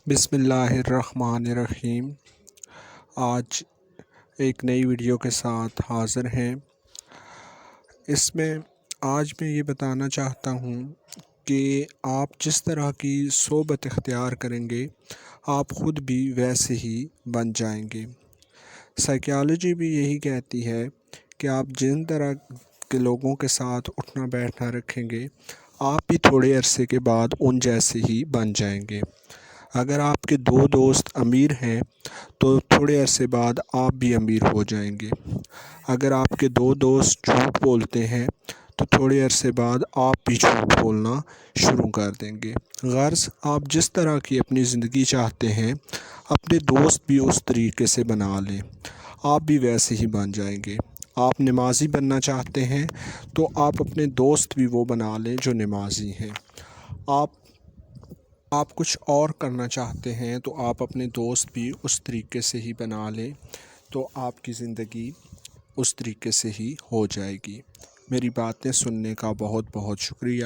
بسم اللہ الرحمن الرحیم۔ آج ایک نئی ویڈیو کے ساتھ حاضر ہیں۔ اس میں آج میں یہ بتانا چاہتا ہوں کہ آپ جس طرح کی صحبت اختیار کریں گے آپ خود بھی ویسے ہی بن جائیں گے۔ سائیکالوجی بھی یہی کہتی ہے کہ آپ جن طرح کے لوگوں کے ساتھ اٹھنا بیٹھنا رکھیں گے آپ بھی تھوڑے عرصے کے بعد ان جیسے ہی بن جائیں گے۔ اگر آپ کے دو دوست امیر ہیں تو تھوڑے عرصے بعد آپ بھی امیر ہو جائیں گے۔ اگر آپ کے دو دوست جھوٹ بولتے ہیں تو تھوڑے عرصے بعد آپ بھی جھوٹ بولنا شروع کر دیں گے۔ غرض آپ جس طرح کی اپنی زندگی چاہتے ہیں اپنے دوست بھی اس طریقے سے بنا لیں، آپ بھی ویسے ہی بن جائیں گے۔ آپ نمازی بننا چاہتے ہیں تو آپ اپنے دوست بھی وہ بنا لیں جو نمازی ہیں۔ آپ کچھ اور کرنا چاہتے ہیں تو آپ اپنے دوست بھی اس طریقے سے ہی بنا لیں، تو آپ کی زندگی اس طریقے سے ہی ہو جائے گی۔ میری باتیں سننے کا بہت بہت شکریہ۔